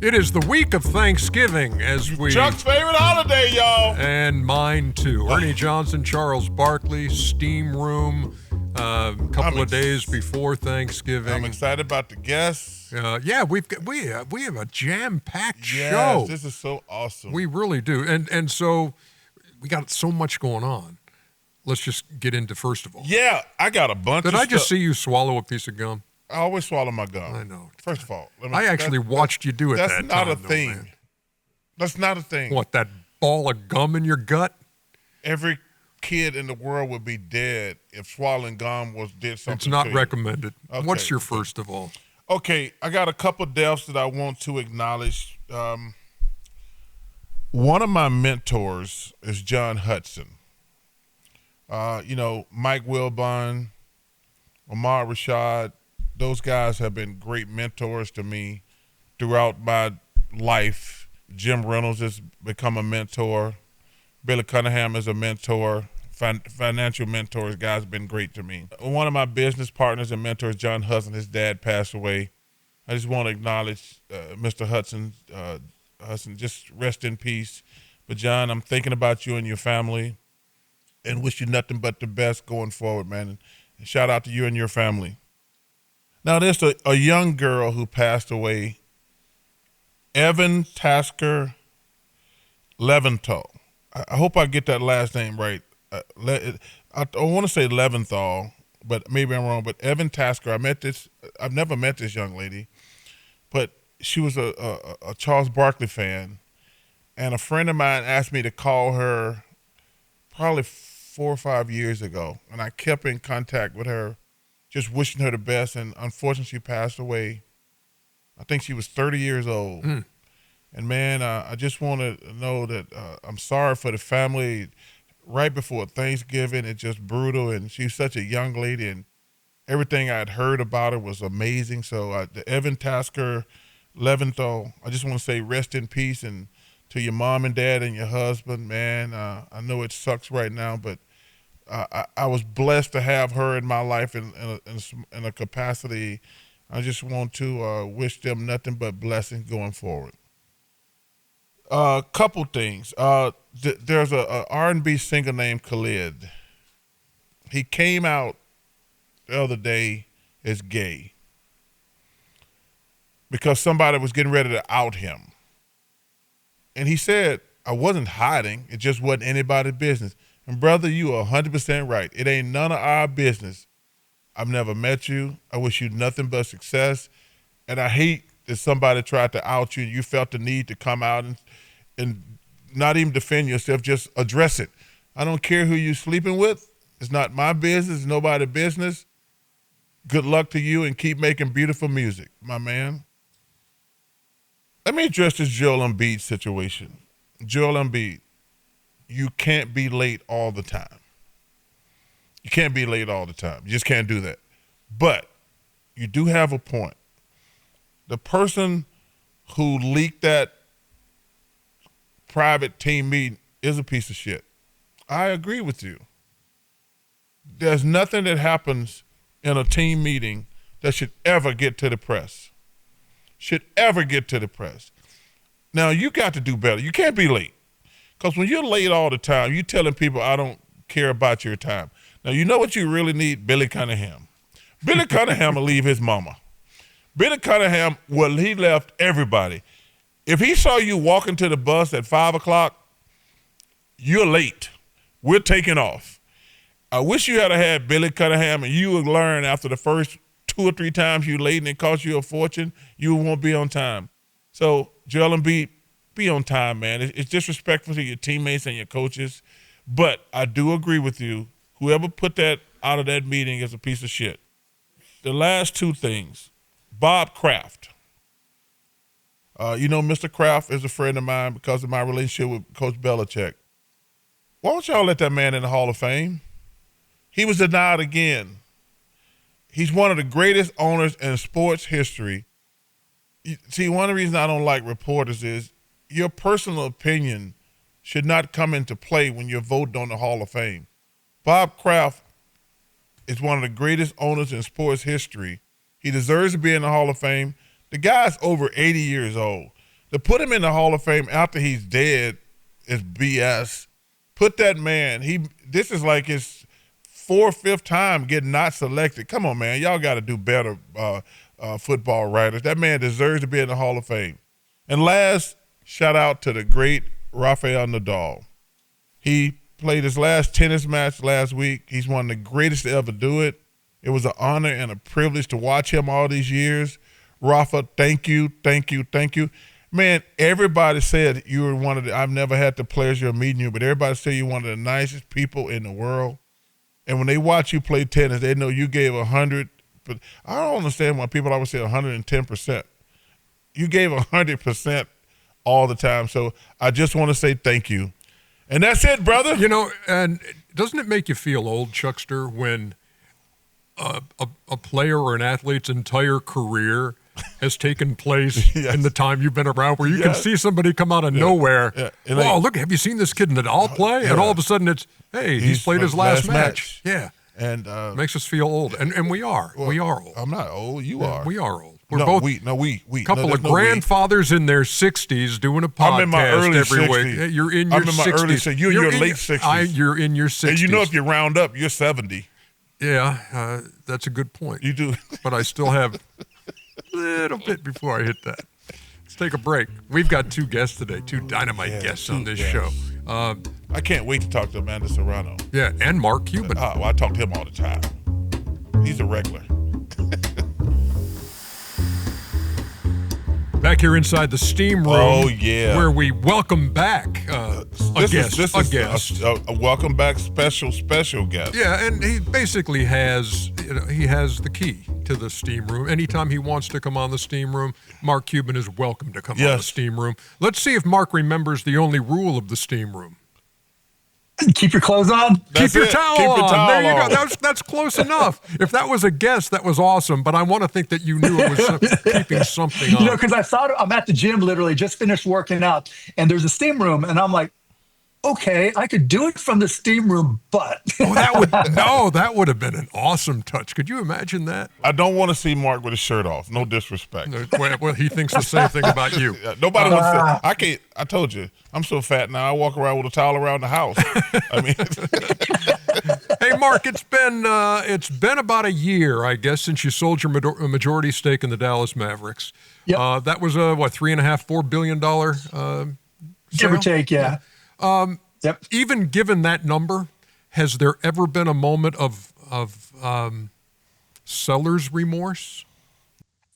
It is the week of Thanksgiving as we... Chuck's favorite holiday, y'all. And mine too. Ernie Johnson, Charles Barkley, Steam Room, couple of days before Thanksgiving. I'm excited about the guests. Yeah, we have a jam-packed show. Yes, this is so awesome. We really do. And so we got so much going on. Let's just get into first of all. Yeah, I got a bunch of Did I stuff. just see you swallow a piece of gum? I always swallow my gum. I know. First of all, I actually watched you do it that time. That's not a though, thing. Man. That's not a thing. What, that ball of gum in your gut? Every kid in the world would be dead if swallowing gum did something. It's not to you. recommended. Okay. What's your first of all? Okay, I got a couple deaths that I want to acknowledge. One of my mentors is John Hudson. Mike Wilbon, Omar Rashad, those guys have been great mentors to me throughout my life. Jim Reynolds has become a mentor. Billy Cunningham is a mentor. Financial mentors, guys have been great to me. One of my business partners and mentors, John Hudson, his dad passed away. I just want to acknowledge Mr. Hudson. Hudson, just rest in peace. But John, I'm thinking about you and your family and wish you nothing but the best going forward, man. And shout out to you and your family. Now, there's a young girl who passed away, Evan Tasker Leventhal. I hope I get that last name right. I want to say Leventhal, but maybe I'm wrong. But Evan Tasker, I've never met this young lady, but she was a Charles Barkley fan, and a friend of mine asked me to call her probably 4 or 5 years ago, and I kept in contact with her, just wishing her the best, and unfortunately she passed away. I think she was 30 years old. And man, I just want to know that I'm sorry for the family. Right before Thanksgiving, it's just brutal, and she's such a young lady, and everything I'd heard about her was amazing. So the Evan Tasker Leventhal, I just want to say rest in peace, and to your mom and dad and your husband, man, I know it sucks right now, but I was blessed to have her in my life in a capacity. I just want to wish them nothing but blessings going forward. Couple things. There's a R&B singer named Khalid. He came out the other day as gay because somebody was getting ready to out him. And he said, I wasn't hiding. It just wasn't anybody's business. And brother, you are 100% right. It ain't none of our business. I've never met you. I wish you nothing but success. And I hate that somebody tried to out you and you felt the need to come out and not even defend yourself, just address it. I don't care who you're sleeping with. It's not my business. It's nobody's business. Good luck to you and keep making beautiful music, my man. Let me address this Joel Embiid situation. Joel Embiid, you can't be late all the time. You can't be late all the time. You just can't do that. But you do have a point. The person who leaked that private team meeting is a piece of shit. I agree with you. There's nothing that happens in a team meeting that should ever get to the press. Should ever get to the press. Now, you got to do better. You can't be late. Because when you're late all the time, you're telling people, I don't care about your time. Now, you know what you really need? Billy Cunningham. Billy Cunningham will leave his mama. Billy Cunningham, he left everybody. If he saw you walking to the bus at 5 o'clock, you're late. We're taking off. I wish you had Billy Cunningham and you would learn after the first 2 or 3 times you're late and it cost you a fortune, you won't be on time. So, Joel Embiid, be on time, man. It's disrespectful to your teammates and your coaches, but I do agree with you. Whoever put that out of that meeting is a piece of shit. The last 2 things. Bob Kraft. Mr. Kraft is a friend of mine because of my relationship with Coach Belichick. Why don't y'all let that man in the Hall of Fame? He was denied again. He's one of the greatest owners in sports history. See, one of the reasons I don't like reporters is your personal opinion should not come into play when you're voting on the Hall of Fame. Bob Kraft is one of the greatest owners in sports history. He deserves to be in the Hall of Fame. The guy's over 80 years old. To put him in the Hall of Fame after he's dead is BS. Put that man, this is like his 4th, 5th time getting not selected. Come on, man. Y'all got to do better, football writers. That man deserves to be in the Hall of Fame. And last, shout out to the great Rafael Nadal. He played his last tennis match last week. He's one of the greatest to ever do it. It was an honor and a privilege to watch him all these years. Rafa, thank you, thank you, thank you. Man, everybody said you were one of the – I've never had the pleasure of meeting you, but everybody said you're one of the nicest people in the world. And when they watch you play tennis, they know you gave 100 – but I don't understand why people always say 110%. You gave 100% all the time. So I just want to say thank you. And that's it, brother. You know, and doesn't it make you feel old, Chuckster, when a player or an athlete's entire career – has taken place in the time you've been around, where you can see somebody come out of nowhere. Yeah. Oh, look, have you seen this kid Nadal play? And all of a sudden it's, hey, he's played his last match. Yeah. And makes us feel old. And we are. Well, we are old. I'm not old. You are. We are old. We're both we. Couple of grandfathers in their 60s doing a podcast I'm in my early every 60s. week. You're in your 60s. I'm in my early 60s. You're in your late 60s. You're in your 60s. And you know if you round up, you're 70. Yeah, that's a good point. You do. But I still have a little bit before I hit that. Let's take a break. We've got 2 guests today, 2 dynamite guests on this show. I can't wait to talk to Amanda Serrano. Yeah, and Mark Cuban. Well, I talk to him all the time. He's a regular. Back here inside the steam room. Oh, yeah. Where we welcome back a guest. A welcome back special guest. Yeah, and he basically has, he has the key to the steam room. Anytime he wants to come on the steam room, Mark Cuban is welcome to come on the steam room. Let's see if Mark remembers the only rule of the steam room. Keep your clothes on. Keep your towel on. There you go. That's close enough. If that was a guess, that was awesome. But I want to think that you knew it was keeping something on. You know, because I thought I'm at the gym, literally just finished working out, and there's a steam room, and I'm like, okay, I could do it from the steam room, but that would have been an awesome touch. Could you imagine that? I don't want to see Mark with his shirt off. No disrespect. Well, he thinks the same thing about you. Nobody wants to. I can't. I told you, I'm so fat now. I walk around with a towel around the house. I mean, hey, Mark, it's been about a year, I guess, since you sold your majority stake in the Dallas Mavericks. Yep. That was a $3.5–4 billion give or take, yeah. Yep. Even given that number, has there ever been a moment of seller's remorse?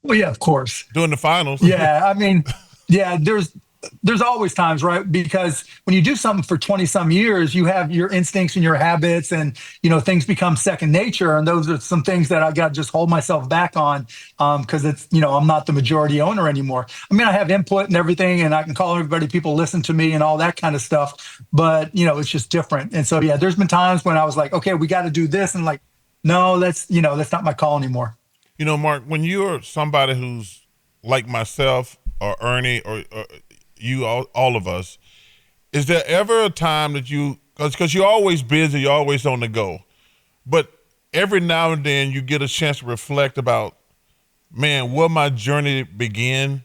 Well, yeah, of course. During the finals. Yeah, I mean, yeah, there's always times, right? Because when you do something for 20-some years, you have your instincts and your habits, and, you know, things become second nature. And those are some things that I got to just hold myself back on, because it's, you know, I'm not the majority owner anymore. I mean, I have input and everything, and I can call everybody, people listen to me and all that kind of stuff. But, you know, it's just different. And so, yeah, there's been times when I was like, okay, we got to do this. And like, no, that's not my call anymore. You know, Mark, when you're somebody who's like myself or Ernie or you, all of us, is there ever a time that because you're always busy, you're always on the go, but every now and then you get a chance to reflect about, man, where my journey began?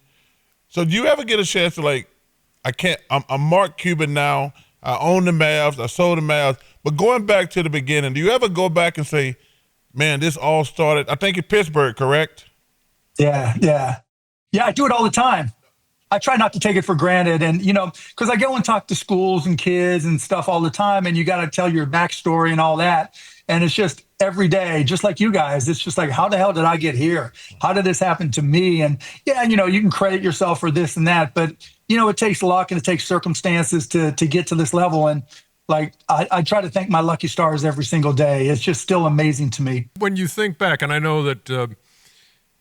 So do you ever get a chance to, like, I'm Mark Cuban now, I own the Mavs, I sold the Mavs, but going back to the beginning, do you ever go back and say, man, this all started, I think in Pittsburgh, correct? Yeah, I do it all the time. I try not to take it for granted. And, you know, because I go and talk to schools and kids and stuff all the time, and you got to tell your backstory and all that. And it's just every day, just like you guys, it's just like, how the hell did I get here? How did this happen to me? And yeah, you know, you can credit yourself for this and that, but, you know, it takes luck and it takes circumstances to get to this level. And like, I try to thank my lucky stars every single day. It's just still amazing to me. When you think back, and I know that,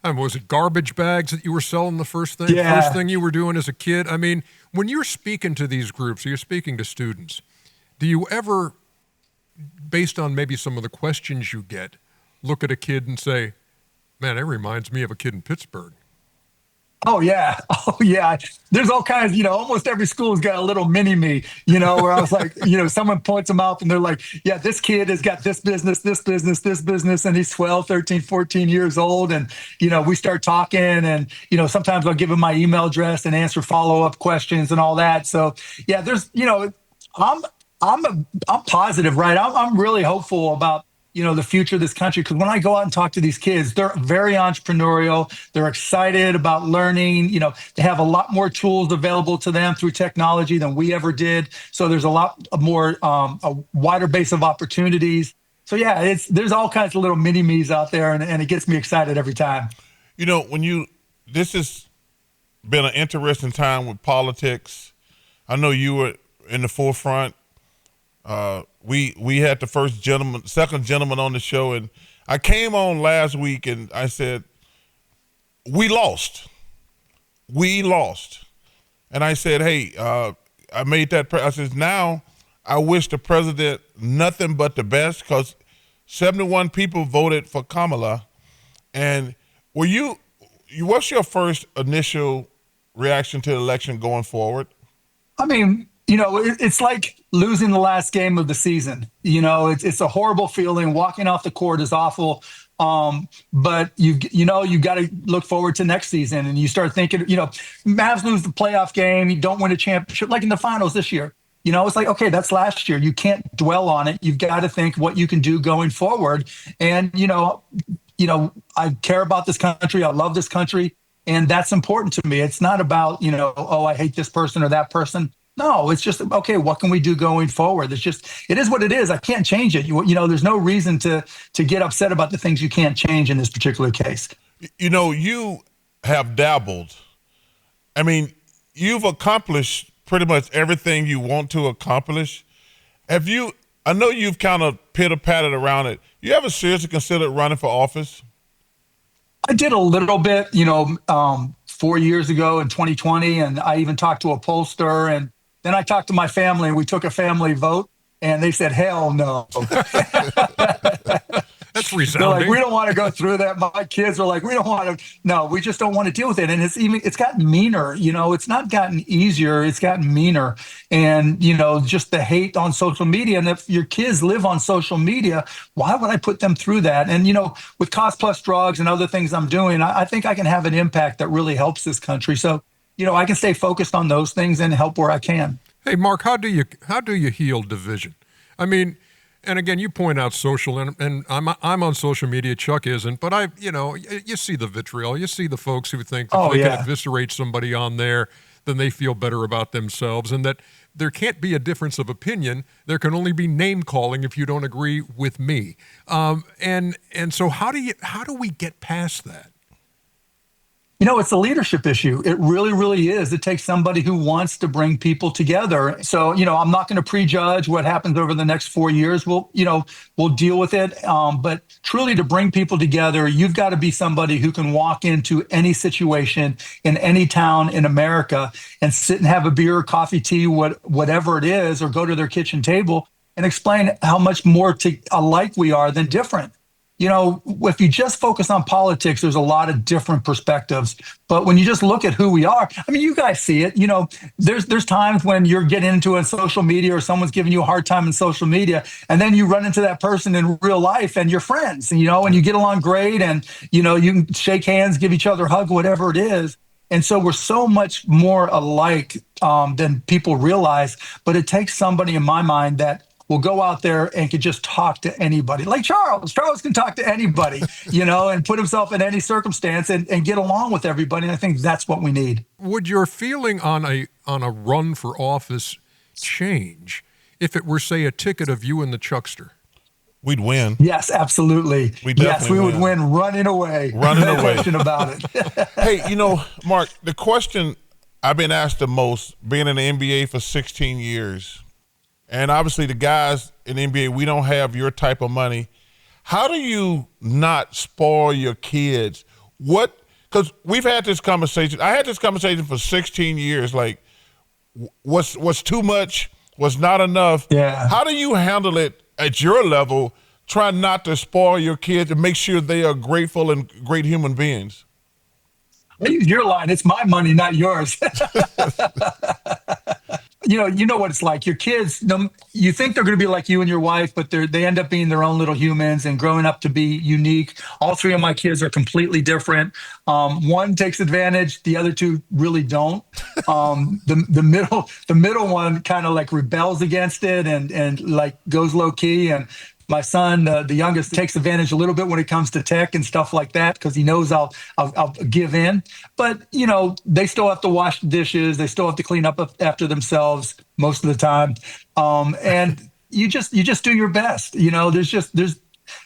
was it garbage bags that you were selling the first thing? Yeah. First thing you were doing as a kid? I mean, when you're speaking to these groups, you're speaking to students, do you ever, based on maybe some of the questions you get, look at a kid and say, man, that reminds me of a kid in Pittsburgh? Oh yeah. Oh yeah. There's all kinds, almost every school's got a little mini me, where I was like, someone points them out and they're like, yeah, this kid has got this business, this business, this business. And he's 12, 13, 14 years old. And, we start talking and, sometimes I'll give him my email address and answer follow-up questions and all that. So yeah, there's, I'm, I'm positive, right? I'm really hopeful about the future of this country, because when I go out and talk to these kids, they're very entrepreneurial. They're excited about learning. They have a lot more tools available to them through technology than we ever did. So there's a lot more, a wider base of opportunities. So yeah, there's all kinds of little mini me's out there, and it gets me excited every time. This has been an interesting time with politics. I know you were in the forefront. We had the second gentleman on the show, and I came on last week and I said, we lost. And I said, hey, I made that, I said, now I wish the president nothing but the best, because 71 people voted for Kamala. And what's your first initial reaction to the election going forward? I mean, it's like losing the last game of the season. It's a horrible feeling. Walking off the court is awful. But you got to look forward to next season, and you start thinking, Mavs lose the playoff game, you don't win a championship, like in the finals this year. It's like, okay, that's last year. You can't dwell on it. You've got to think what you can do going forward. And, I care about this country. I love this country. And that's important to me. It's not about, I hate this person or that person. No, it's just, okay, what can we do going forward? It is what it is. I can't change it. There's no reason to get upset about the things you can't change in this particular case. You have dabbled. I mean, you've accomplished pretty much everything you want to accomplish. I know you've kind of pitter-pattered around it. You ever seriously considered running for office? I did a little bit, 4 years ago in 2020, and I even talked to a pollster, and then I talked to my family, and we took a family vote, and they said, hell no. That's resounding. They're like, we don't want to go through that. My kids are like, we just don't want to deal with it. And it's gotten meaner, it's not gotten easier. It's gotten meaner. And, just the hate on social media. And if your kids live on social media, why would I put them through that? And, with cost plus drugs and other things I'm doing, I think I can have an impact that really helps this country. So, I can stay focused on those things and help where I can. Hey, Mark, how do you heal division? I mean, and again, you point out social, and I'm on social media. Chuck isn't, but you see the vitriol. You see the folks who think if they can eviscerate somebody on there, then they feel better about themselves, and that there can't be a difference of opinion. There can only be name calling if you don't agree with me. And so how do we get past that? It's a leadership issue. It really, really is. It takes somebody who wants to bring people together. So, I'm not going to prejudge what happens over the next 4 years. We'll deal with it. But truly, to bring people together, you've got to be somebody who can walk into any situation in any town in America and sit and have a beer, coffee, tea, whatever it is, or go to their kitchen table and explain how much more alike we are than different. If you just focus on politics, there's a lot of different perspectives. But when you just look at who we are, I mean, you guys see it. There's times when you're getting into a social media or someone's giving you a hard time in social media, and then you run into that person in real life and you're friends, and you get along great, and you can shake hands, give each other a hug, whatever it is. And so we're so much more alike than people realize. But it takes somebody, in my mind, that will go out there and can just talk to anybody. Like Charles. Charles can talk to anybody, and put himself in any circumstance and get along with everybody. And I think that's what we need. Would your feeling on a run for office change if it were, say, a ticket of you and the Chuckster? We'd win. Yes, absolutely. We would win running away. No question about it. Hey, Mark, the question I've been asked the most, being in the NBA for 16 years, and obviously the guys in the NBA, we don't have your type of money. How do you not spoil your kids? Because we've had this conversation. I had this conversation for 16 years, like what's too much, what's not enough. Yeah. How do you handle it at your level, trying not to spoil your kids and make sure they are grateful and great human beings? I use your line. It's my money, not yours. You know what it's like. Your kids, you think they're going to be like you and your wife, but they end up being their own little humans and growing up to be unique. All three of my kids are completely different. One takes advantage, the other two really don't. The middle one kind of like rebels against it and like goes low key. And my son, the youngest, takes advantage a little bit when it comes to tech and stuff like that because he knows I'll give in. But they still have to wash the dishes. They still have to clean up after themselves most of the time. And you just do your best. But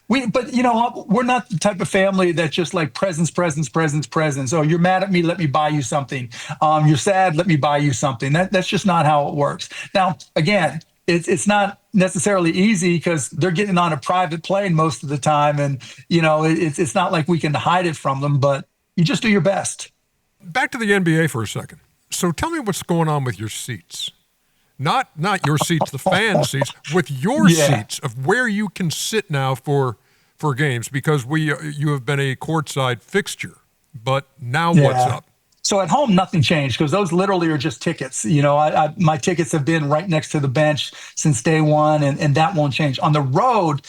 we're not the type of family that just like presents. Oh, you're mad at me, let me buy you something. You're sad, let me buy you something. That's just not how it works. Now, again, it's not necessarily easy because they're getting on a private plane most of the time, and it's not like we can hide it from them. But you just do your best. Back to the NBA for a second. So tell me what's going on with your seats. Not your seats, the fan seats, with your seats of where you can sit now for games, because you have been a courtside fixture. But now what's up? So at home, nothing changed because those literally are just tickets. My tickets have been right next to the bench since day one, and that won't change. On the road,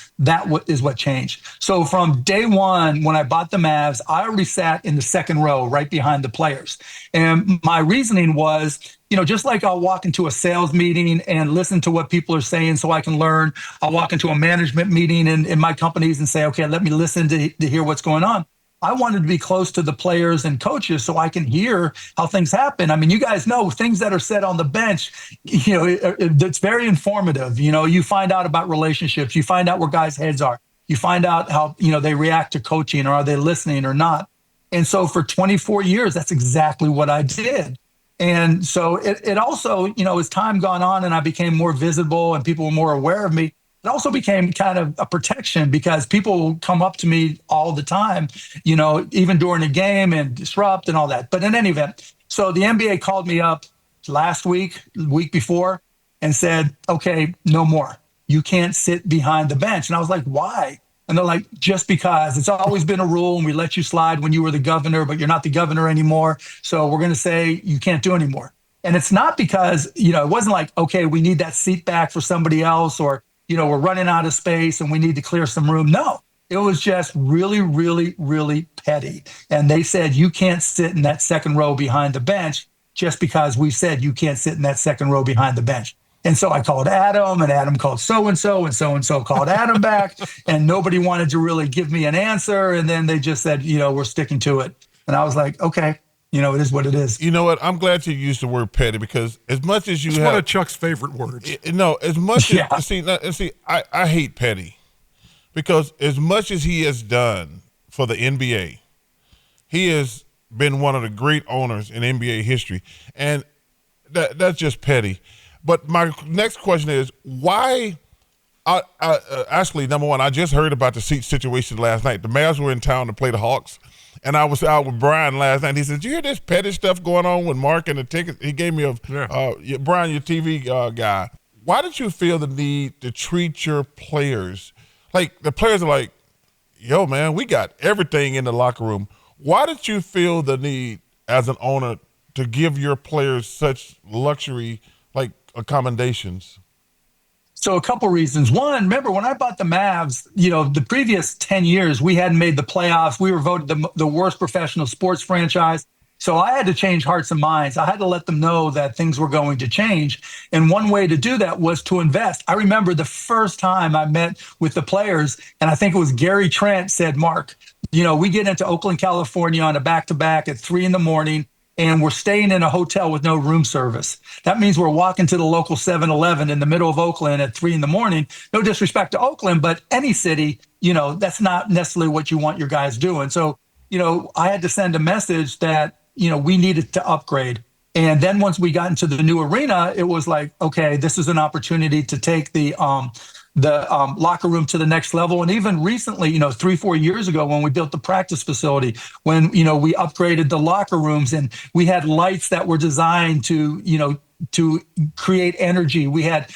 is what changed. So from day one, when I bought the Mavs, I already sat in the second row right behind the players. And my reasoning was, just like I'll walk into a sales meeting and listen to what people are saying so I can learn, I'll walk into a management meeting in my companies and say, okay, let me listen to hear what's going on. I wanted to be close to the players and coaches so I can hear how things happen. I mean, you guys know things that are said on the bench, it's very informative. You find out about relationships. You find out where guys' heads are. You find out how, they react to coaching, or are they listening or not. And so for 24 years, that's exactly what I did. And so it also, as time gone on and I became more visible and people were more aware of me, it also became kind of a protection because people come up to me all the time, even during a game and disrupt and all that. But in any event, so the NBA called me up last week, the week before, and said, okay, no more. You can't sit behind the bench. And I was like, why? And they're like, just because it's always been a rule and we let you slide when you were the governor, but you're not the governor anymore. So we're going to say you can't do anymore. And it's not because, it wasn't like, okay, we need that seat back for somebody else, or we're running out of space and we need to clear some room. No, it was just really, really, really petty. And they said, you can't sit in that second row behind the bench just because we said you can't sit in that second row behind the bench. And so I called Adam, and Adam called so-and-so, and so-and-so called Adam back, and nobody wanted to really give me an answer. And then they just said, we're sticking to it. And I was like, okay. It is what it is. You know what? I'm glad you used the word petty, because as much as you it's one of Chuck's favorite words. As much as I hate petty, because as much as he has done for the NBA, he has been one of the great owners in NBA history, and that's just petty. But my next question is, why? Actually, number one, I just heard about the seat situation last night. The Mavs were in town to play the Hawks. And I was out with Brian last night. He said, "Did you hear this petty stuff going on with Mark and the tickets?" He gave me Brian, your TV guy. Why did you feel the need to treat your players like the players are like, "Yo, man, we got everything in the locker room." Why did you feel the need as an owner to give your players such luxury, like accommodations? So a couple reasons. One, remember when I bought the Mavs, the previous 10 years, we hadn't made the playoffs. We were voted the worst professional sports franchise. So I had to change hearts and minds. I had to let them know that things were going to change. And one way to do that was to invest. I remember the first time I met with the players, and I think it was Gary Trent said, "Mark, we get into Oakland, California on a back-to-back at 3 a.m, and we're staying in a hotel with no room service. That means we're walking to the local 7-Eleven in the middle of Oakland at 3 a.m. No disrespect to Oakland, but any city, that's not necessarily what you want your guys doing." So, I had to send a message that, we needed to upgrade. And then once we got into the new arena, it was like, okay, this is an opportunity to take the locker room to the next level. And even recently, 3-4 years ago, when we built the practice facility, when, we upgraded the locker rooms and we had lights that were designed to, to create energy. We had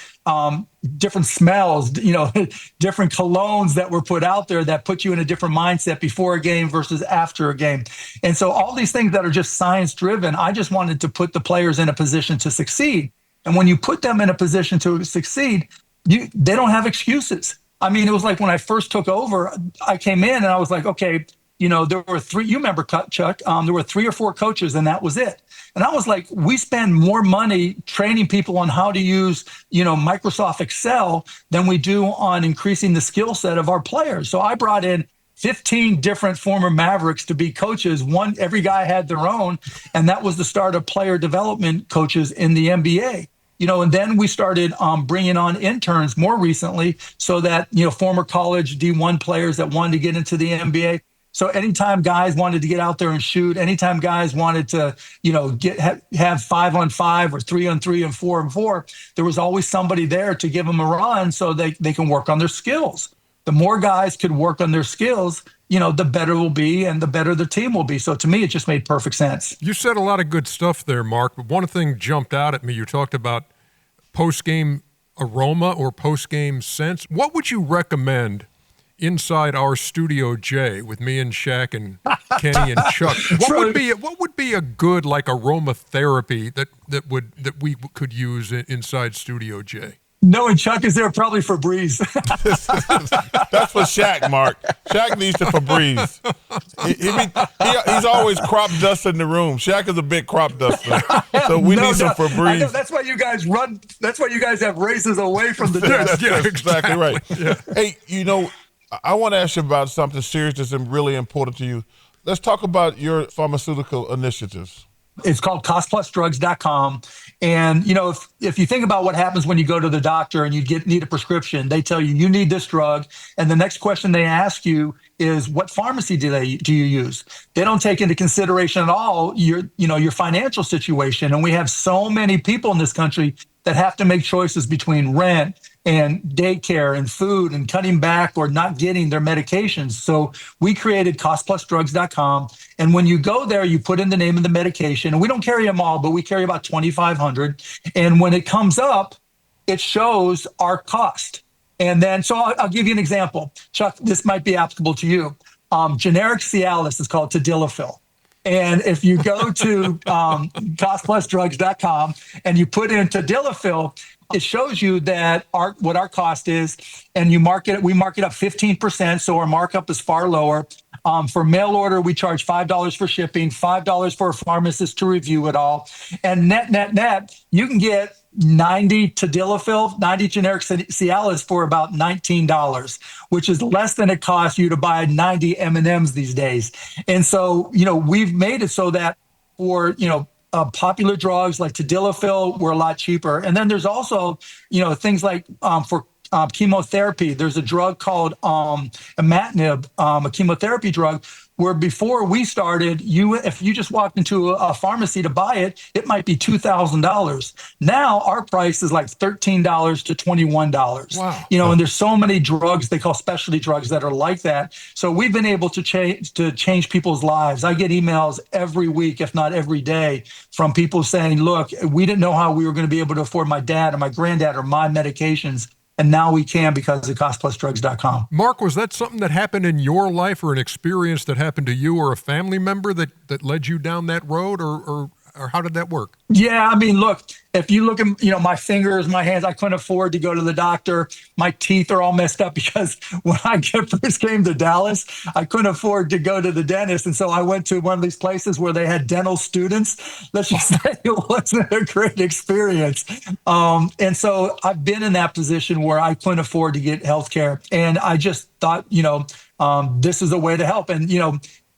different smells, different colognes that were put out there that put you in a different mindset before a game versus after a game. And so all these things that are just science driven, I just wanted to put the players in a position to succeed. And when you put them in a position to succeed, they don't have excuses. I mean, it was like when I first took over, I came in and I was like, okay, there were three, you remember, Chuck, there were 3 or 4 coaches and that was it. And I was like, we spend more money training people on how to use, Microsoft Excel than we do on increasing the skill set of our players. So I brought in 15 different former Mavericks to be coaches. Every guy had their own. And that was the start of player development coaches in the NBA. And then we started bringing on interns more recently so that, former college D1 players that wanted to get into the NBA. So anytime guys wanted to get out there and shoot, anytime guys wanted to, have 5-on-5 or 3-on-3 and 4-on-4, there was always somebody there to give them a run so they can work on their skills. The more guys could work on their skills, the better it will be and the better the team will be. So to me, it just made perfect sense. You said a lot of good stuff there, Mark, but one thing jumped out at me. You talked about post-game aroma or post-game sense. What would you recommend inside our Studio J with me and Shaq and Kenny and Chuck? What would be a good aromatherapy that we could use inside Studio J? Knowing Chuck is there, probably Febreze. That's for Shaq, Mark. Shaq needs to Febreze. He's always crop dusting the room. Shaq is a big crop duster, so we need some Febreze. I know, that's why you guys run. That's why you guys have races away from the desk. That's exactly right. Yeah. Hey, I want to ask you about something serious that's really important to you. Let's talk about your pharmaceutical initiatives. It's called costplusdrugs.com. And, if you think about what happens when you go to the doctor and you need a prescription, they tell you need this drug. And the next question they ask you is, what pharmacy do you use? They don't take into consideration at all your financial situation. And we have so many people in this country that have to make choices between rent and daycare and food and cutting back or not getting their medications. So we created costplusdrugs.com. And when you go there, you put in the name of the medication. And we don't carry them all, but we carry about 2,500. And when it comes up, it shows our cost. And then, so I'll give you an example. Chuck, this might be applicable to you. Generic Cialis is called Tadalafil. And if you go to costplusdrugs.com and you put in Tadalafil, it shows you that what our cost is, and we mark it up 15%, so our markup is far lower. For mail order, we charge $5 for shipping, $5 for a pharmacist to review it all. And net, you can get 90 Tadalafil, 90 generic Cialis for about $19, which is less than it costs you to buy 90 M&Ms these days. And so, we've made it so that for, popular drugs like Tadalafil were a lot cheaper. And then there's also, things like for chemotherapy, there's a drug called imatinib, a chemotherapy drug, where before we started, if you just walked into a pharmacy to buy it, it might be $2,000. Now our price is like $13 to $21. Wow. And there's so many drugs they call specialty drugs that are like that. So we've been able to change people's lives. I get emails every week, if not every day, from people saying, look, we didn't know how we were going to be able to afford my dad or my granddad or my medications. And now we can because of costplusdrugs.com. Mark, was that something that happened in your life or an experience that happened to you or a family member that led you down that road, or how did that work? Yeah, I mean, look, if you look at, my fingers, my hands, I couldn't afford to go to the doctor. My teeth are all messed up because when I first came to Dallas, I couldn't afford to go to the dentist. And so I went to one of these places where they had dental students. Let's just say it wasn't a great experience. And so I've been in that position where I couldn't afford to get health care. And I just thought, this is a way to help. And,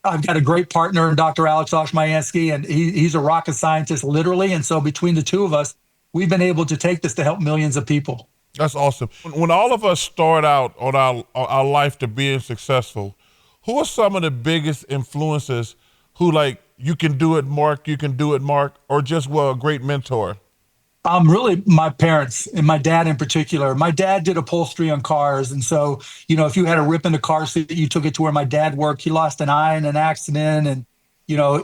I've got a great partner in Dr. Alex Oshmayansky, and he's a rocket scientist, literally. And so between the two of us, we've been able to take this to help millions of people. That's awesome. When all of us start out on our life to being successful, who are some of the biggest influences who you can do it, Mark, or just a great mentor? Really my parents and my dad in particular. My dad did upholstery on cars. And so, if you had a rip in the car seat, you took it to where my dad worked. He lost an eye in an accident. And,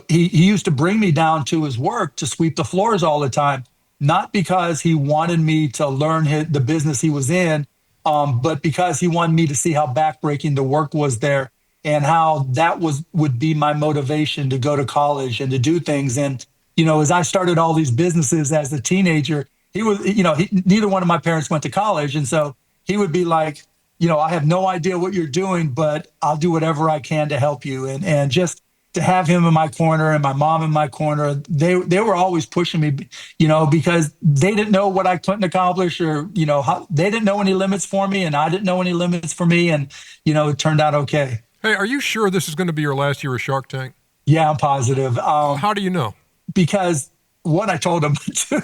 he used to bring me down to his work to sweep the floors all the time. not because he wanted me to learn the business he was in, but because he wanted me to see how backbreaking the work was there and how that would be my motivation to go to college and to do things. And, as I started all these businesses as a teenager, he was, neither one of my parents went to college. And so he would be like, I have no idea what you're doing, but I'll do whatever I can to help you. And just to have him in my corner and my mom in my corner, they were always pushing me, because they didn't know what I couldn't accomplish, or, how they didn't know any limits for me and I didn't know any limits for me. And, it turned out okay. Hey, are you sure this is going to be your last year of Shark Tank? Yeah, I'm positive. How do you know? Because one, I told them too,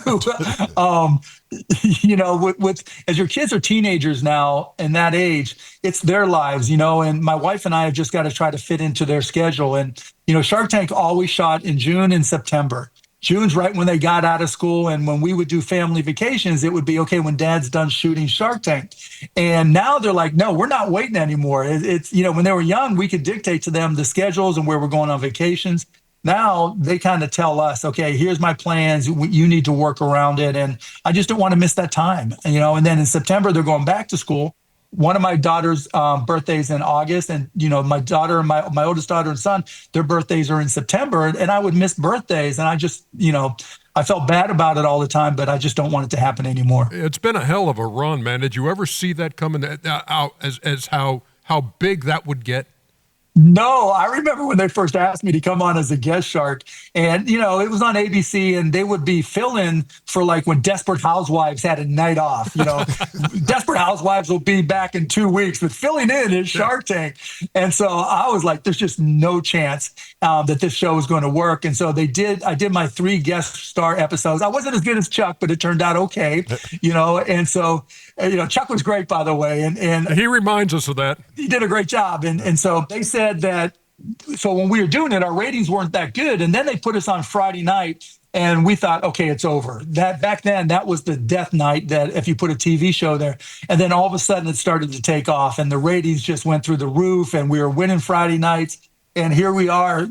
as your kids are teenagers now and that age, it's their lives, and my wife and I have just got to try to fit into their schedule. And, Shark Tank always shot in June and September. June's right when they got out of school. And when we would do family vacations, it would be, okay, when dad's done shooting Shark Tank. And now they're like, no, we're not waiting anymore. It's, when they were young, we could dictate to them the schedules and where we're going on vacations. Now they kind of tell us, okay, here's my plans. You need to work around it. And I just don't want to miss that time, and then in September, they're going back to school. One of my daughter's birthdays in August, and, my daughter and my oldest daughter and son, their birthdays are in September, and I would miss birthdays. And I just, I felt bad about it all the time, but I just don't want it to happen anymore. It's been a hell of a run, man. Did you ever see that coming out as how big that would get? No, I remember when they first asked me to come on as a guest shark, and, it was on ABC, and they would be fill-in for like when Desperate Housewives had a night off. Desperate Housewives will be back in 2 weeks, but filling in is Shark Tank. And so I was like, there's just no chance that this show is going to work. And so I did my 3 guest star episodes. I wasn't as good as Chuck, but it turned out okay, and so, Chuck was great, by the way. And he reminds us of that. He did a great job. And so they said that, so when we were doing it, our ratings weren't that good. And then they put us on Friday night, and we thought, okay, it's over. That back then, that was the death night, that if you put a TV show there. And then all of a sudden it started to take off, and the ratings just went through the roof, and we were winning Friday nights. And here we are,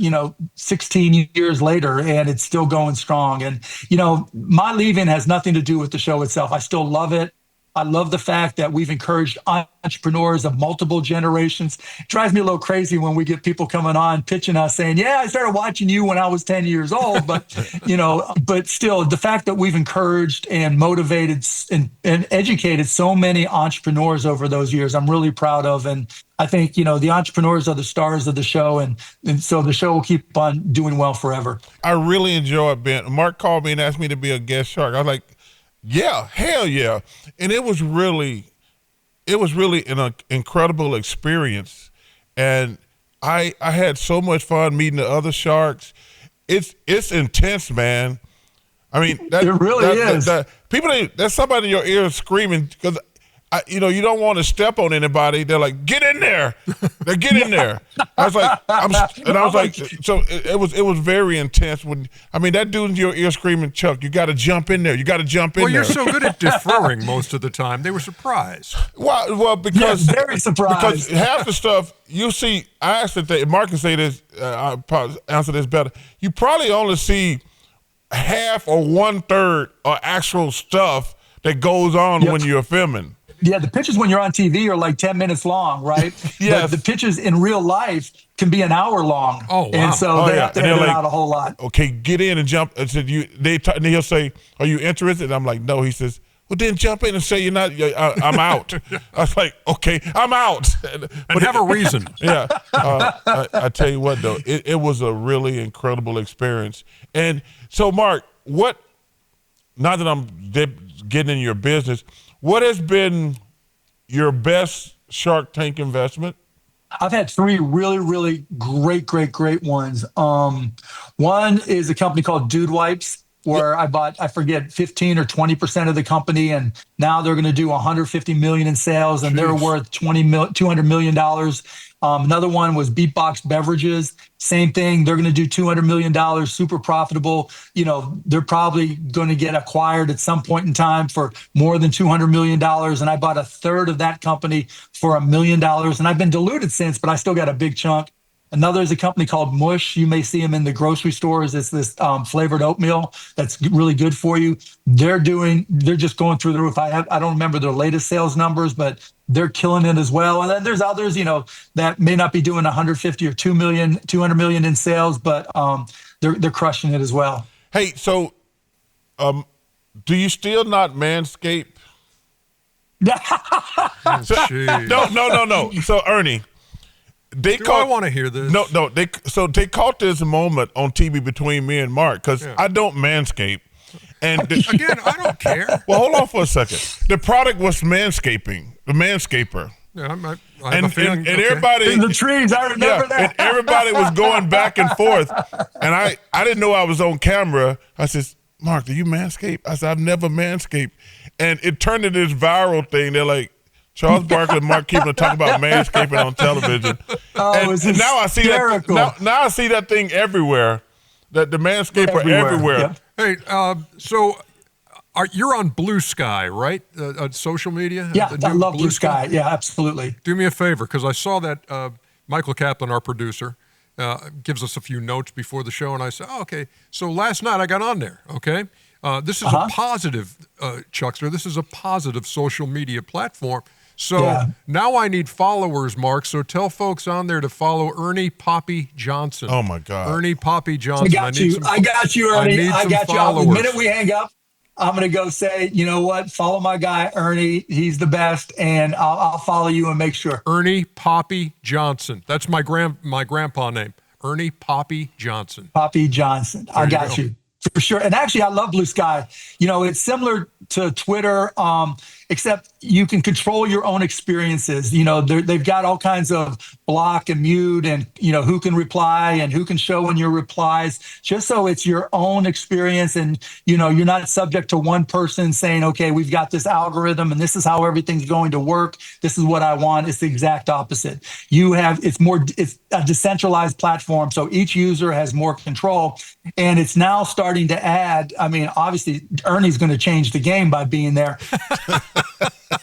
16 years later, and it's still going strong. And, my leaving has nothing to do with the show itself. I still love it. I love the fact that we've encouraged entrepreneurs of multiple generations. It drives me a little crazy when we get people coming on pitching us saying, yeah, I started watching you when I was 10 years old. But, but still, the fact that we've encouraged and motivated and educated so many entrepreneurs over those years, I'm really proud of. And I think, the entrepreneurs are the stars of the show. And so the show will keep on doing well forever. I really enjoy it, Ben. Mark called me and asked me to be a guest shark. I was like, yeah, hell yeah. And it was really an incredible experience. And I had so much fun meeting the other sharks. It's intense, man. I mean, it really is. People, there's somebody in your ear screaming because, you don't want to step on anybody. They're like, get in there. They get in there. I was like, so it was very intense. That dude in your ear screaming, Chuck, you got to jump in there. You got to jump in there. Well, you're so good at deferring most of the time. They were surprised. Well, because very surprised. Because half the stuff you see, I actually Mark can say this. I'll probably answer this better. You probably only see half or 1/3 of actual stuff that goes on when you're filming. Yeah, the pitches when you're on TV are like 10 minutes long, right? Yes. But the pitches in real life can be an hour long. Oh, wow. And so they have to edit out a whole lot. Okay, get in and jump. And said and he'll say, are you interested? And I'm like, no. He says, well, then jump in and say you're not. I'm out. I was like, okay, I'm out. And have a reason. Yeah. I tell you what, though, it was a really incredible experience. And so, Mark, now that I'm getting in your business, what has been your best Shark Tank investment? I've had 3 really, really great ones. One is a company called Dude Wipes, where I bought, I forget, 15 or 20% of the company, and now they're going to do 150 million in sales, and they're worth $200 million. Another one was Beatbox Beverages. Same thing. They're going to do $200 million, super profitable. They're probably going to get acquired at some point in time for more than $200 million. And I bought 1/3 of that company for $1 million. And I've been diluted since, but I still got a big chunk. Another is a company called Mush. You may see them in the grocery stores. It's this flavored oatmeal that's really good for you. They're just going through the roof. I don't remember their latest sales numbers, but they're killing it as well. And then there's others, that may not be doing 150 or 200 million in sales, but they're crushing it as well. Hey, so do you still not manscape? No. So Ernie, I want to hear this? No. They caught this moment on TV between me and Mark because I don't manscape, and again, I don't care. Well, hold on for a second. The product was manscaping, the manscaper. Yeah, I have a feeling. And everybody in the trees. I remember that. And everybody was going back and forth, and I didn't know I was on camera. I said, Mark, do you manscape? I said, I've never manscaped, and it turned into this viral thing. They're like, Charles Barkley and Mark Cuban talk about manscaping on television. And now I see that. Now I see that thing everywhere. That the manscaper everywhere. Yep. Hey, so you're on Bluesky, right? Social media. Yeah, I love Bluesky. Yeah, absolutely. Do me a favor, because I saw that Michael Kaplan, our producer, gives us a few notes before the show, and I said, okay. So last night I got on there. Okay, this is a positive, Chuckster. This is a positive social media platform. So now I need followers, Mark. So tell folks on there to follow Ernie Poppy Johnson. Oh, my God. Ernie Poppy Johnson. I got you, Ernie. I got you. Followers. The minute we hang up, I'm going to go say, you know what? Follow my guy, Ernie. He's the best, and I'll follow you and make sure. Ernie Poppy Johnson. That's my grandpa name. Ernie Poppy Johnson. Poppy Johnson. I got you. For sure. And actually, I love Bluesky. It's similar to Twitter, except you can control your own experiences. They've got all kinds of block and mute and, who can reply and who can show in your replies, just so it's your own experience. And, you're not subject to one person saying, okay, we've got this algorithm and this is how everything's going to work. This is what I want. It's the exact opposite. It's a decentralized platform. So each user has more control, and it's now starting to add, obviously Ernie's going to change the game by being there.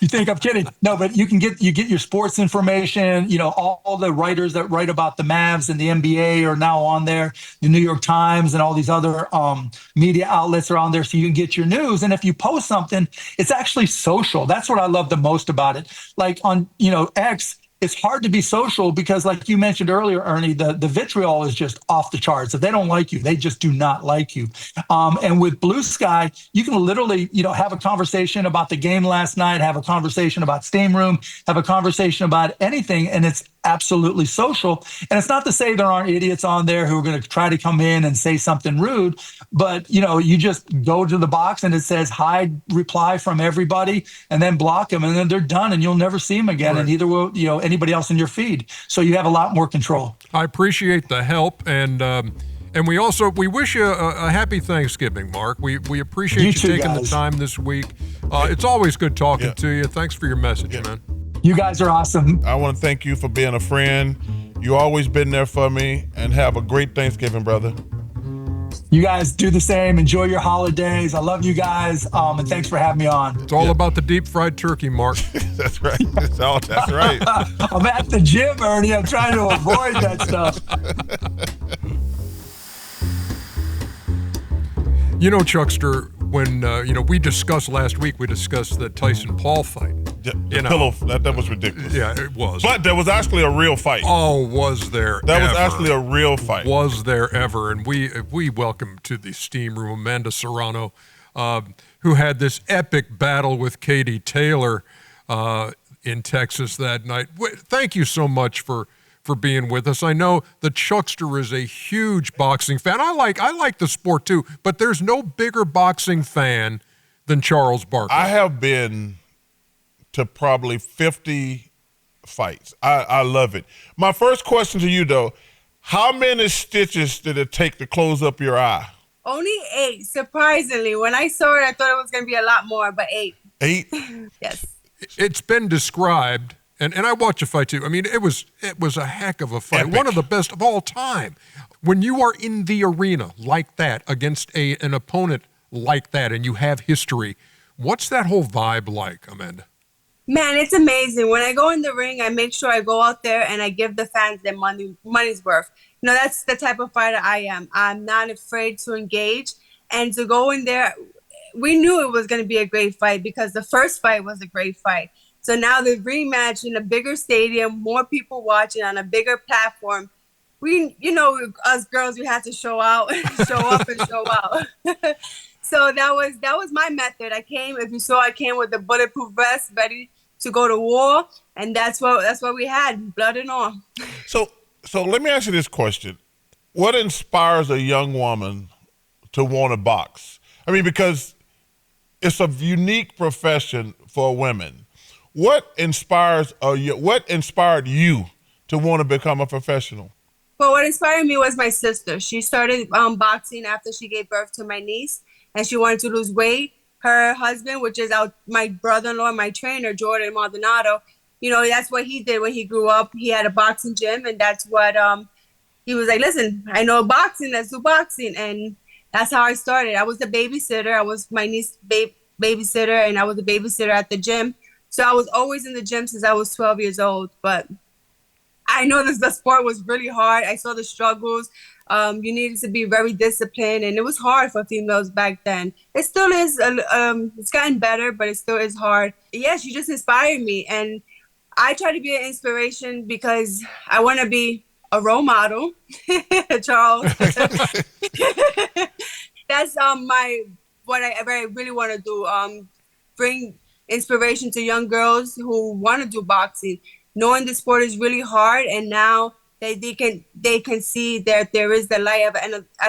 You think I'm kidding? No, but you get your sports information. All the writers that write about the Mavs and the NBA are now on there. The New York Times and all these other media outlets are on there, so you can get your news. And if you post something, it's actually social. That's what I love the most about it. Like on X, it's hard to be social because, like you mentioned earlier, Ernie, the vitriol is just off the charts. If they don't like you, they just do not like you. And with Bluesky, you can literally, have a conversation about the game last night, have a conversation about Steam Room, have a conversation about anything, and it's absolutely social. And it's not to say there aren't idiots on there who are going to try to come in and say something rude, but you just go to the box and it says hide reply from everybody and then block them, and then they're done and you'll never see them again. Right. And neither will anybody else in your feed. So you have a lot more control. I appreciate the help, and we wish you a happy Thanksgiving, Mark. We appreciate you taking the time this week. It's always good talking to you. Thanks for your message, man. You guys are awesome. I want to thank you for being a friend. You always been there for me, and have a great Thanksgiving, brother. You guys do the same. Enjoy your holidays. I love you guys, and thanks for having me on. It's all about the deep fried turkey, Mark. That's right. That's right. I'm at the gym, Ernie. I'm trying to avoid that stuff. Chuckster, when we discussed last week, the Tyson Paul fight. That was ridiculous. Yeah, it was. But there was actually a real fight. Oh, was there? That was actually a real fight. Was there ever? And we welcome to the steam room Amanda Serrano, who had this epic battle with Katie Taylor in Texas that night. Thank you so much for being with us. I know the Chuckster is a huge boxing fan. I like the sport too, but there's no bigger boxing fan than Charles Barkley. I have been to probably 50 fights. I love it. My first question to you, though, how many stitches did it take to close up your eye? Only 8, surprisingly. When I saw it, I thought it was going to be a lot more, but 8. 8? Yes. It's been described, and I watched a fight too. It was a heck of a fight. Epic. One of the best of all time. When you are in the arena like that against an opponent like that and you have history, what's that whole vibe like, Amanda? Man, it's amazing. When I go in the ring, I make sure I go out there and I give the fans their money's worth. That's the type of fighter I am. I'm not afraid to engage and to go in there. We knew it was going to be a great fight because the first fight was a great fight. So now the rematch in a bigger stadium, more people watching on a bigger platform. Us girls, we had to show out, show up and show out. So that was my method. If you saw, I came with the bulletproof vest, ready to go to war, and that's what we had, blood and all. So let me ask you this question: what inspires a young woman to want to box? I mean, because it's a unique profession for women. What inspired you to want to become a professional? Well, what inspired me was my sister. She started boxing after she gave birth to my niece, and she wanted to lose weight. Her husband, which is my brother-in-law, my trainer, Jordan Maldonado, that's what he did when he grew up. He had a boxing gym, and that's what he was like, listen, I know boxing, let's do boxing. And that's how I started. I was the babysitter. I was my niece's babysitter, and I was the babysitter at the gym. So I was always in the gym since I was 12 years old. But I know the sport was really hard. I saw the struggles. You needed to be very disciplined, and it was hard for females back then. It still is. It's gotten better, but it still is hard. Yeah, she just inspired me, and I try to be an inspiration because I want to be a role model, Charles. That's what I really want to do. Bring inspiration to young girls who want to do boxing, knowing the sport is really hard, and now they can see that there is the light at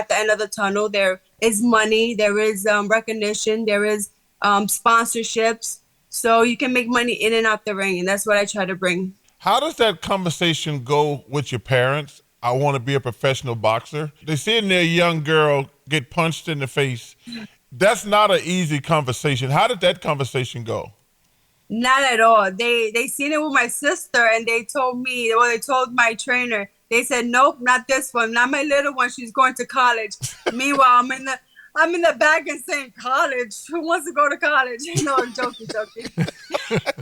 the end of the tunnel. There is money, there is recognition, there is sponsorships, so you can make money in and out the ring, and that's what I try to bring. How does that conversation go with your parents? I want to be a professional boxer. They seeing their young girl get punched in the face. That's not an easy conversation. How did that conversation go? Not at all. They seen it with my sister, and they told my trainer. They said, nope, not this one, not my little one. She's going to college. Meanwhile, I'm in the back and saying, college? Who wants to go to college? No, I'm joking.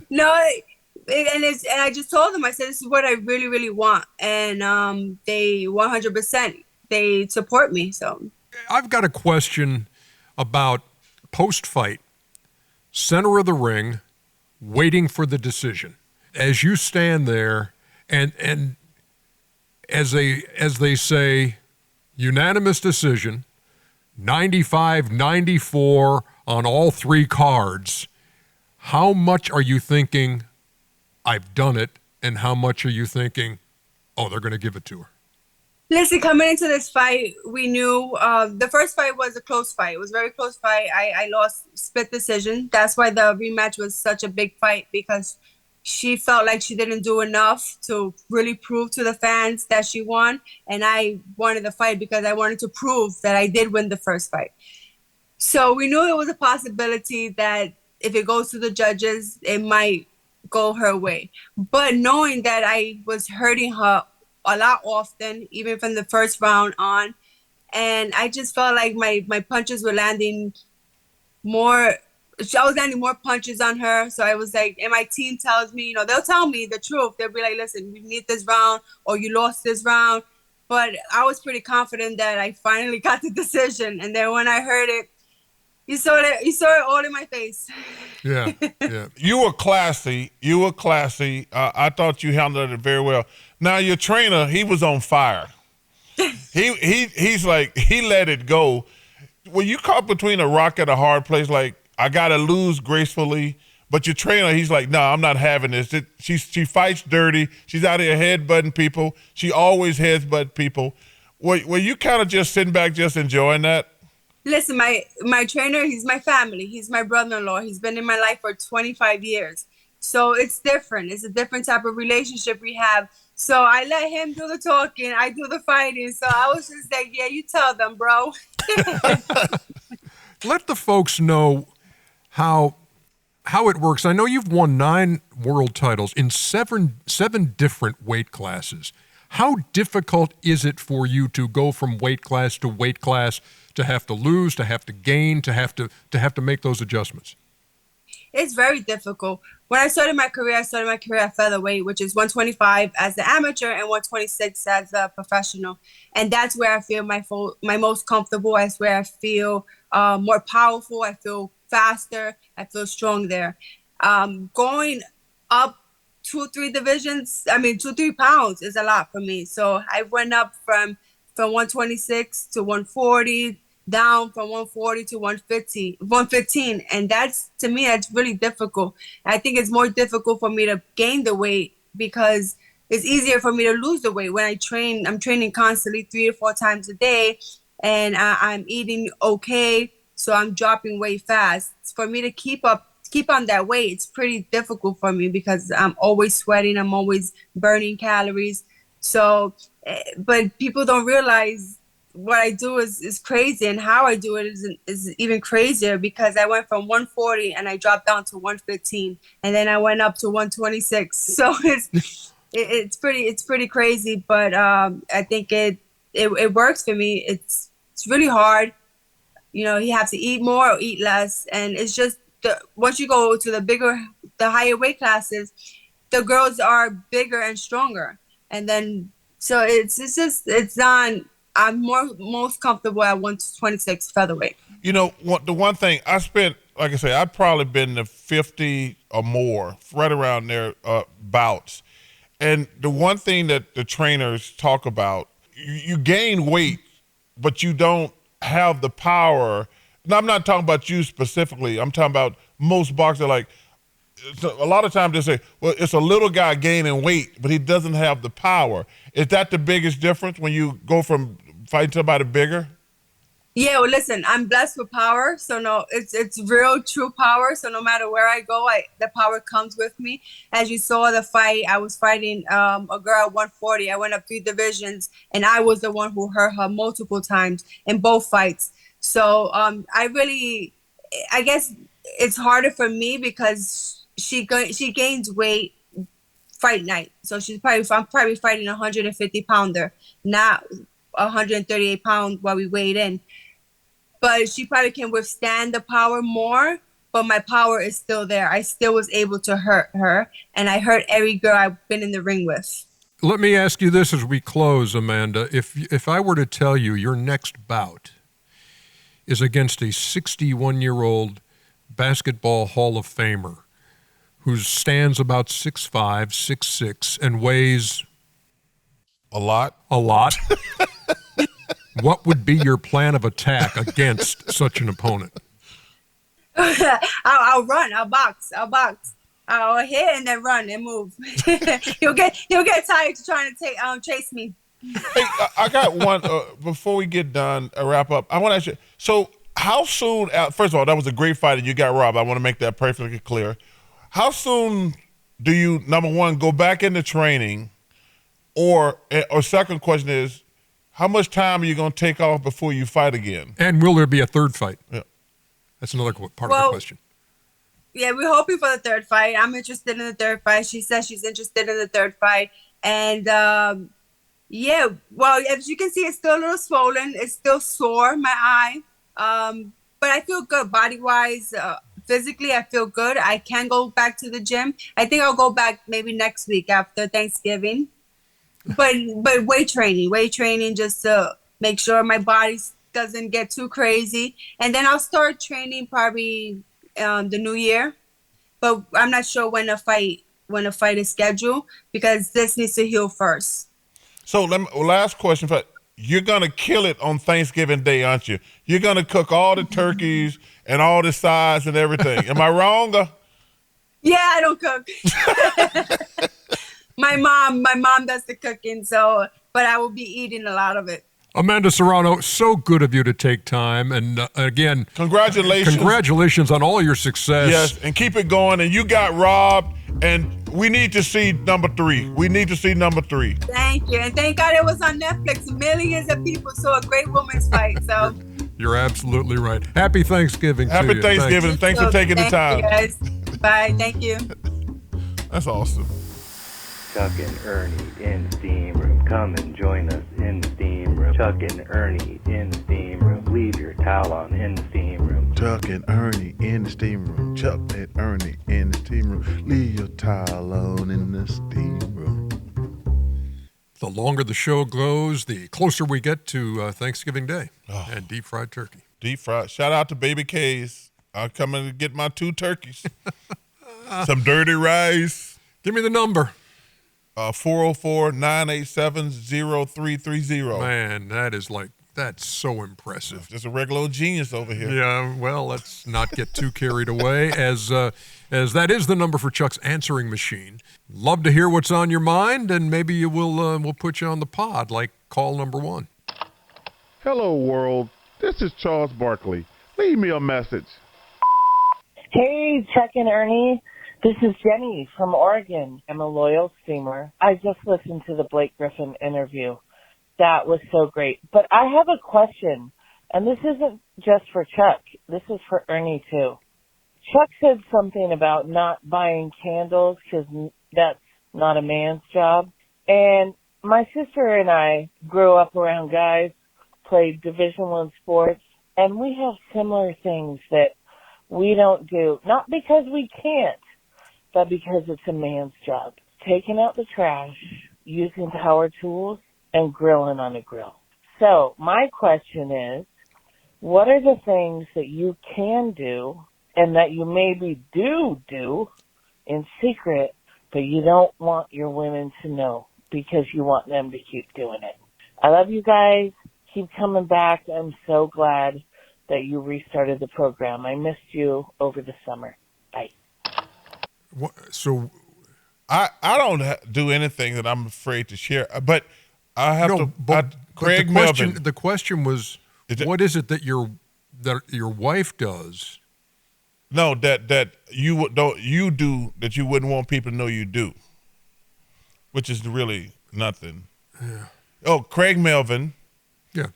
No, and I just told them, I said, this is what I really, really want, and they 100% they support me. So I've got a question about post-fight, center of the ring, waiting for the decision. As you stand there, and as they say, unanimous decision, 95-94 on all three cards. How much are you thinking, I've done it, and how much are you thinking, oh, they're going to give it to her? Listen, coming into this fight, we knew the first fight was a close fight. It was a very close fight. I lost split decision. That's why the rematch was such a big fight, because she felt like she didn't do enough to really prove to the fans that she won. And I wanted the fight because I wanted to prove that I did win the first fight. So we knew it was a possibility that if it goes to the judges, it might go her way. But knowing that I was hurting her a lot often, even from the first round on, and I just felt like my punches were landing more. I was landing more punches on her. So I was like, and my team tells me, they'll tell me the truth. They'll be like, listen, you need this round, or you lost this round. But I was pretty confident that I finally got the decision. And then when I heard it, you saw it all in my face. Yeah. You were classy. I thought you handled it very well. Now your trainer, he was on fire. He's like, he let it go. Were you caught between a rock and a hard place? Like, I gotta lose gracefully, but your trainer, he's like, no, I'm not having this. She fights dirty. She's out here headbutting people. She always headbutts people. Were you kind of just sitting back, just enjoying that? Listen, my trainer, he's my family. He's my brother-in-law. He's been in my life for 25 years. So it's different. It's a different type of relationship we have. So I let him do the talking. I do the fighting. So I was just like, yeah, you tell them, bro. Let the folks know how it works. I know you've won 9 world titles in seven different weight classes. How difficult is it for you to go from weight class to weight class, to have to lose, to have to gain, to have to make those adjustments? It's very difficult. when I started my career at featherweight, which is 125 as the amateur and 126 as a professional. And that's where I feel my most comfortable. That's where I feel more powerful. I feel faster. I feel strong there. Going up 2-3 pounds is a lot for me. So I went up from 126 to 140, down from 140 to 115. And that's, to me, that's really difficult. I think it's more difficult for me to gain the weight because it's easier for me to lose the weight. When I train, I'm training constantly 3 to 4 times a day, and I'm eating okay. So I'm dropping weight fast. For me to keep on that weight, it's pretty difficult for me because I'm always sweating. I'm always burning calories. So, but people don't realize what I do is crazy, and how I do it is even crazier because I went from 140 and I dropped down to 115, and then I went up to 126. So it's pretty crazy, but I think it works for me. It's really hard. You know, you have to eat more or eat less, and it's just once you go to the higher weight classes, the girls are bigger and stronger, and then so it's not. I'm most comfortable at 126 featherweight. You know, the one thing I spent, like I say, I've probably been to 50 or more, right around there, bouts. And the one thing that the trainers talk about, you gain weight, but you don't have the power. Now, I'm not talking about you specifically. I'm talking about most boxers. Like, a lot of times they say, well, it's a little guy gaining weight, but he doesn't have the power. Is that the biggest difference when you go from fighting somebody bigger? Yeah, well, listen, I'm blessed with power. So no, it's real, true power. So no matter where I go, the power comes with me. As you saw the fight, I was fighting a girl at 140. I went up 3 divisions, and I was the one who hurt her multiple times in both fights. So I guess it's harder for me because she gains weight fight night. So I'm probably fighting a 150-pounder, not 138-pound while we weighed in. But she probably can withstand the power more, but my power is still there. I still was able to hurt her, and I hurt every girl I've been in the ring with. Let me ask you this as we close, Amanda. If I were to tell you your next bout is against a 61-year-old basketball Hall of Famer who stands about 6'5", 6'6", and weighs a lot. What would be your plan of attack against such an opponent? I'll run. I'll box. I'll hit and then run and move. He'll get tired trying to chase me. Hey, I got one before we get done. Wrap up. I want to ask you. So, how soon? First of all, that was a great fight, and you got robbed. I want to make that perfectly clear. How soon do you, number one, go back into training, or second question is, how much time are you going to take off before you fight again? And will there be a third fight? Yeah. That's another part of the question. Yeah, we're hoping for the third fight. I'm interested in the third fight. She says she's interested in the third fight. And, yeah, well, as you can see, it's still a little swollen. It's still sore, my eye. But I feel good body-wise. Physically, I feel good. I can go back to the gym. I think I'll go back maybe next week after Thanksgiving. But weight training just to make sure my body doesn't get too crazy. And then I'll start training probably the new year. But I'm not sure when a fight is scheduled because this needs to heal first. So last question. You're going to kill it on Thanksgiving Day, aren't you? You're going to cook all the turkeys and all the sides and everything. Am I wrong? Yeah, I don't cook. My mom does the cooking, but I will be eating a lot of it. Amanda Serrano, so good of you to take time. And again, congratulations on all your success. Yes, and keep it going. And you got robbed, and we need to see number 3. Thank you. And thank God it was on Netflix. Millions of people saw a great women's fight. So you're absolutely right. Happy Thanksgiving to you. Happy Thanksgiving. Thanks for taking the time. Thank you, guys. Bye. Thank you. That's awesome. Chuck and Ernie in the steam room. Come and join us in the steam room. Chuck and Ernie in the steam room. Leave your towel on in the steam room. Chuck and Ernie in the steam room. Chuck and Ernie in the steam room. Leave your towel on in the steam room. The longer the show goes, the closer we get to Thanksgiving Day and deep fried turkey. Deep fried. Shout out to Baby K's. I'm coming to get my 2 turkeys. Some dirty rice. Give me the number. 404-987-0330. Man, that's so impressive. Just a regular old genius over here. Yeah, well, let's not get too carried away, as that is the number for Chuck's answering machine. Love to hear what's on your mind, and maybe we'll put you on the pod, like call number 1. Hello, world. This is Charles Barkley. Leave me a message. Hey, Chuck and Ernie. This is Jenny from Oregon. I'm a loyal steamer. I just listened to the Blake Griffin interview. That was so great. But I have a question, and this isn't just for Chuck. This is for Ernie, too. Chuck said something about not buying candles because that's not a man's job. And my sister and I grew up around guys, played Division I sports, and we have similar things that we don't do. Not because we can't, but because it's a man's job. Taking out the trash, using power tools, and grilling on a grill. So my question is, what are the things that you can do and that you maybe do in secret, but you don't want your women to know because you want them to keep doing it? I love you guys. Keep coming back. I'm so glad that you restarted the program. I missed you over the summer. Bye. So I don't do anything that I'm afraid to share, but I have Craig Melvin. The question was, what is it that your wife does? No, that you do that you wouldn't want people to know you do, which is really nothing. Yeah. Oh, Craig Melvin. Yeah.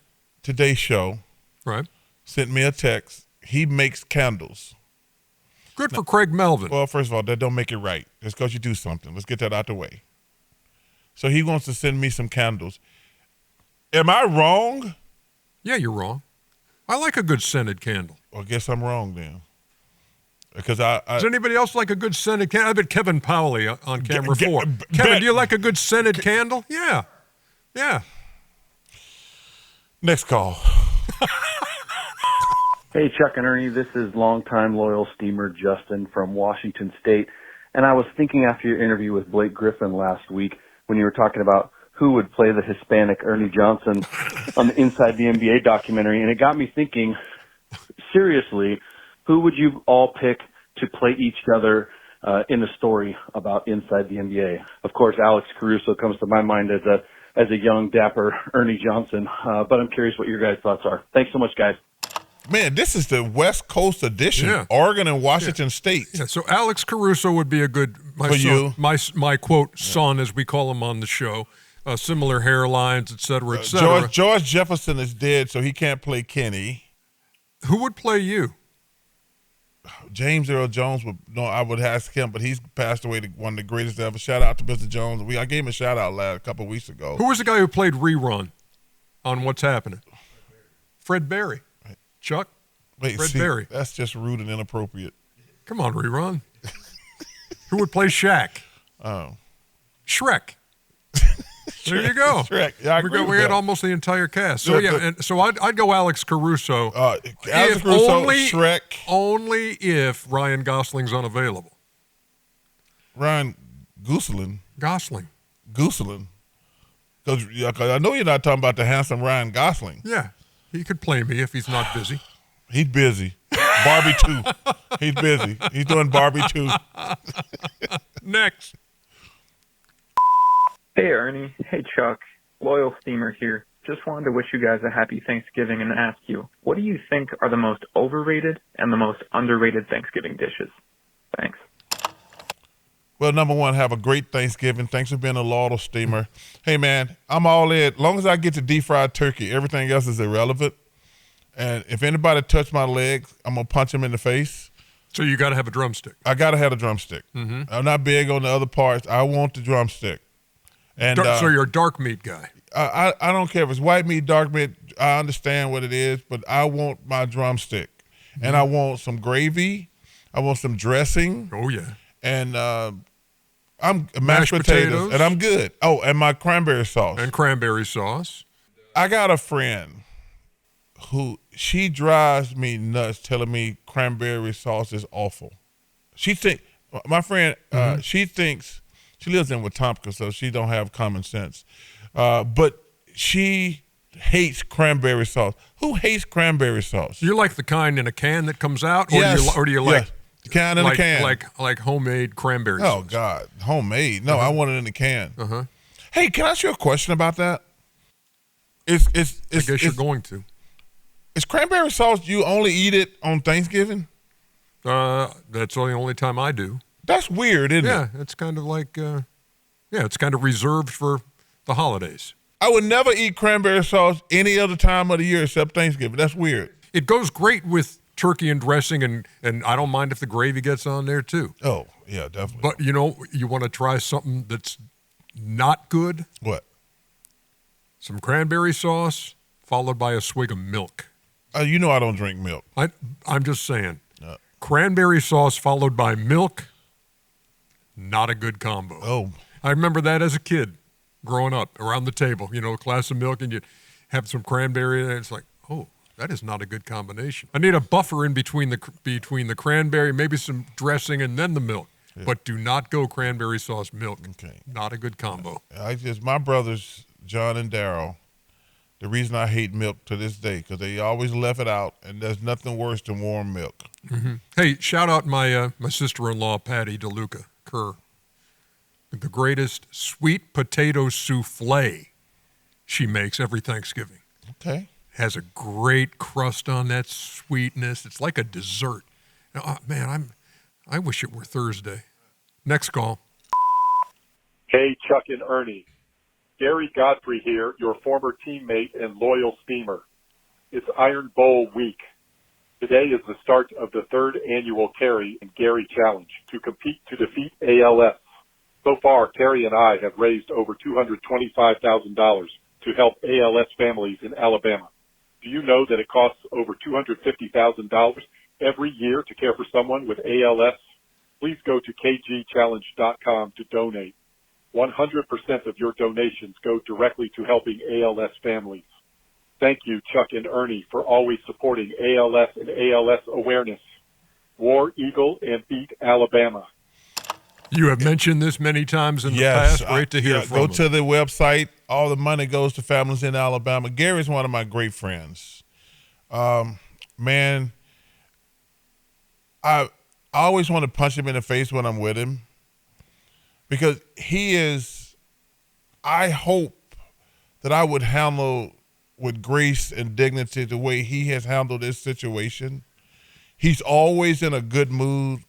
Today's show. Right. Sent me a text. He makes candles. Good for Craig Melvin. Well, first of all, that don't make it right. Just because you do something. Let's get that out the way. So he wants to send me some candles. Am I wrong? Yeah, you're wrong. I like a good scented candle. Well, I guess I'm wrong then. Because Does anybody else like a good scented candle? I bet Kevin Powley on camera 4. Kevin, do you like a good scented candle? Yeah. Yeah. Next call. Hey, Chuck and Ernie, this is longtime loyal steamer Justin from Washington State. And I was thinking after your interview with Blake Griffin last week when you were talking about who would play the Hispanic Ernie Johnson on the Inside the NBA documentary, and it got me thinking, seriously, who would you all pick to play each other in a story about Inside the NBA? Of course, Alex Caruso comes to my mind as a young, dapper Ernie Johnson, but I'm curious what your guys' thoughts are. Thanks so much, guys. Man, this is the West Coast edition, Oregon and Washington State. Yeah, so Alex Caruso would be a good, my quote, son, as we call him on the show, similar hairlines, et cetera, et cetera. George Jefferson is dead, so he can't play Kenny. Who would play you? James Earl Jones I would ask him, but he's passed away, one of the greatest ever. Shout out to Mr. Jones. I gave him a shout out a couple of weeks ago. Who was the guy who played Rerun on What's Happening? Fred Berry. Chuck? Fred Berry. That's just rude and inappropriate. Come on, Rerun. Who would play Shaq? Oh. Shrek. There you go. Shrek. Yeah, we had almost the entire cast. So so I'd go Alex Caruso. Alex Caruso, Shrek. Only if Ryan Gosling's unavailable. Ryan Gosling. Gosling. Because I know you're not talking about the handsome Ryan Gosling. Yeah. He could play me if he's not busy. He's busy. Barbie 2. He's busy. He's doing Barbie 2. Next. Hey, Ernie. Hey, Chuck. Loyal Steamer here. Just wanted to wish you guys a happy Thanksgiving and ask you, what do you think are the most overrated and the most underrated Thanksgiving dishes? Thanks. Well, number one, have a great Thanksgiving. Thanks for being a loyal steamer. Hey, man, I'm all in. As long as I get to deep fried turkey, everything else is irrelevant. And if anybody touch my legs, I'm going to punch them in the face. So you got to have a drumstick. I got to have a drumstick. Mm-hmm. I'm not big on the other parts. I want the drumstick. And so you're a dark meat guy. I don't care if it's white meat, dark meat. I understand what it is, but I want my drumstick. and I want some gravy. I want some dressing. Oh, yeah. And I'm mashed potatoes, and I'm good. Oh, and my cranberry sauce. And cranberry sauce. I got a friend who she drives me nuts telling me cranberry sauce is awful. My friend, she thinks, she lives in Wetumpka, so she don't have common sense. But she hates cranberry sauce. Who hates cranberry sauce? You like the kind in a can that comes out? Or Yes. or do you like the can in a can? Like homemade cranberry sauce? Oh, God. Homemade. No, I want it in the can. Uh-huh. Hey, can I ask you a question about that? I guess you're going to. Is cranberry sauce, you only eat it on Thanksgiving? That's the only time I do. That's weird, isn't it? Yeah, it's kind of like, it's kind of reserved for the holidays. I would never eat cranberry sauce any other time of the year except Thanksgiving. That's weird. It goes great with turkey and dressing, and I don't mind if the gravy gets on there too. Oh, yeah, definitely. But, you want to try something that's not good? What? Some cranberry sauce followed by a swig of milk. You know I don't drink milk. I'm just saying. Cranberry sauce followed by milk, not a good combo. Oh. I remember that as a kid growing up around the table, a glass of milk, and you have some cranberry in it. It's like, oh, that is not a good combination. I need a buffer in between the cranberry, maybe some dressing, and then the milk. Yeah. But do not go cranberry sauce milk. Okay. Not a good combo. My brothers, John and Daryl, the reason I hate milk to this day, because they always left it out, and there's nothing worse than warm milk. Mm-hmm. Hey, shout out my sister-in-law, Patty DeLuca Kerr. The greatest sweet potato souffle she makes every Thanksgiving. Okay. Has a great crust on that sweetness. It's like a dessert. Man, I wish it were Thursday. Next call. Hey, Chuck and Ernie. Gary Godfrey here, your former teammate and loyal steamer. It's Iron Bowl week. Today is the start of the third annual Carrie and Gary Challenge to compete to defeat ALS. So far, Carrie and I have raised over $225,000 to help ALS families in Alabama. Do you know that it costs over $250,000 every year to care for someone with ALS? Please go to kgchallenge.com to donate. 100% of your donations go directly to helping ALS families. Thank you, Chuck and Ernie, for always supporting ALS and ALS awareness. War Eagle and beat Alabama. You have mentioned this many times in the past. Great to hear from Go to the website. All the money goes to families in Alabama. Gary's one of my great friends. Man, I always want to punch him in the face when I'm with him because he is, I hope that I would handle with grace and dignity the way he has handled this situation. He's always in a good mood.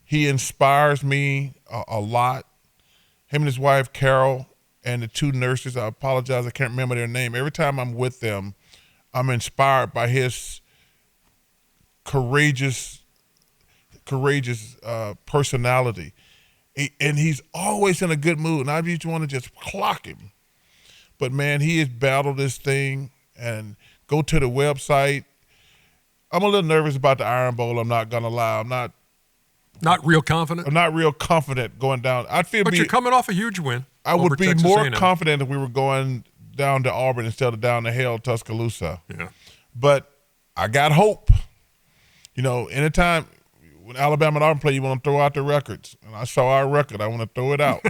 He inspires me a lot. Him and his wife, Carol, and the two nurses, I apologize, I can't remember their name. Every time I'm with them, I'm inspired by his courageous personality. And he's always in a good mood, and I just want to just clock him. But, man, he has battled this thing, and go to the website. I'm a little nervous about the Iron Bowl, I'm not going to lie. I'm not real confident? I'm not real confident going down. But you're coming off a huge win. I would be Texas more A&M. confident if we were going down to Auburn instead of down to hell Tuscaloosa. Yeah. But I got hope. Anytime when Alabama and Auburn play, you want to throw out the records. And I saw our record. I want to throw it out.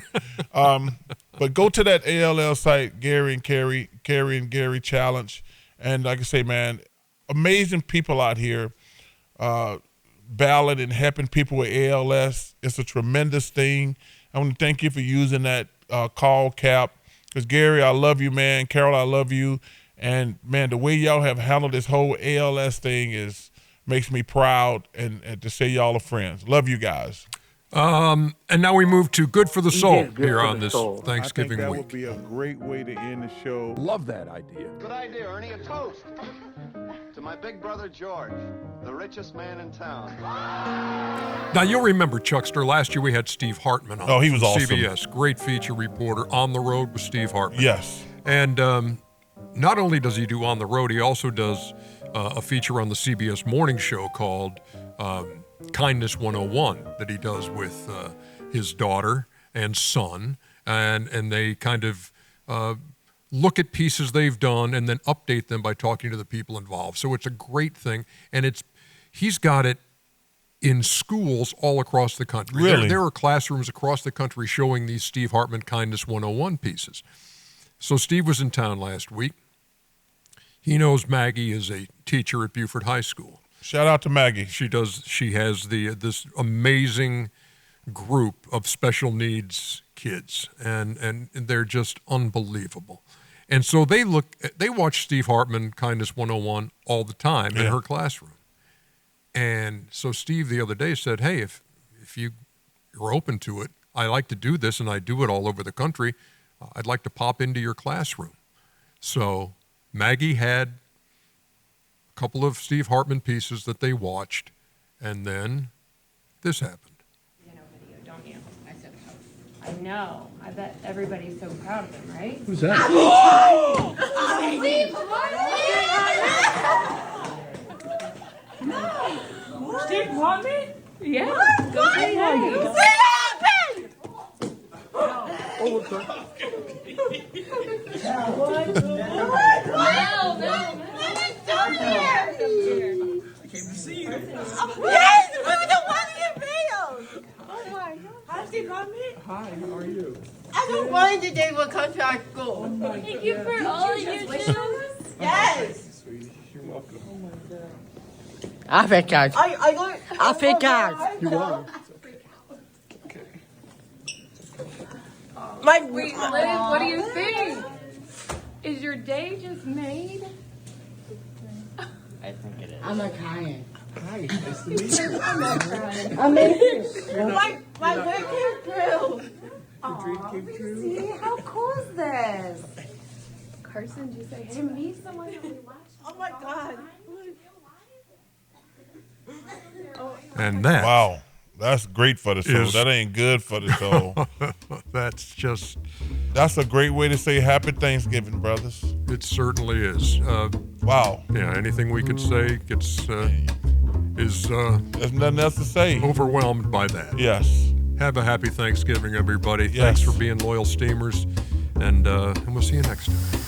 But go to that ALL site, Gary and Gary Challenge. And like I say, man, amazing people out here. Battling and helping people with ALS. It's a tremendous thing. I want to thank you for using that call cap. Because, Gary, I love you, man. Carol, I love you. And, man, the way y'all have handled this whole ALS thing makes me proud and to say y'all are friends. Love you guys. And now we move to Good for the Soul here on this Thanksgiving week. That week. would be a great way to end the show. Love that idea. Good idea, Ernie. A toast to my big brother George, the richest man in town. Now, you'll remember, Chuckster, last year we had Steve Hartman on. Oh, he was awesome. CBS. Great feature reporter, On the Road with Steve Hartman. Yes. And not only does he do On the Road, he also does a feature on the CBS morning show called Kindness 101 that he does with his daughter and son, and they kind of look at pieces they've done and then update them by talking to the people involved. So it's a great thing, and he's got it in schools all across the country. Really? There are classrooms across the country showing these Steve Hartman Kindness 101 pieces. So Steve was in town last week. He knows Maggie is a teacher at Beaufort High School. Shout out to Maggie. She has this amazing group of special needs kids, and they're just unbelievable. And so they watch Steve Hartman Kindness 101 all the time in her classroom. And so Steve the other day said, hey, if you're open to it, I like to do this, and I do it all over the country. I'd like to pop into your classroom. So Maggie had a couple of Steve Hartman pieces that they watched, and then this happened. You know video, don't you? I said, I know. I bet everybody's so proud of him, right? Who's that? Steve Hartman! Steve Hartman? Yeah. What? Go say hey. Steve Hartman! I came to see you. Yes, we were the one in videos. Oh my God. Hi, Steve Hartman. Hi, how are you? I don't want the day will come to our school. Thank you for all you do. Yes. You're welcome. Oh my God. I forgot. I forgot. You are. Okay. My Wait, Liz, what do you think? Is your day just made? I think it is. I'm not crying. Hi, nice to meet you. I'm in. My dream came true. Your dream came true? See, how cool is this? Carson, did you say, hey, meet someone that we watched? Oh my God. And that. Wow. That's great for the soul. That ain't good for the soul. That's a great way to say happy Thanksgiving, brothers. It certainly is. Wow. Yeah, anything we could say is there's nothing else to say. Overwhelmed by that. Yes. Have a happy Thanksgiving, everybody. Yes. Thanks for being loyal steamers, and we'll see you next time.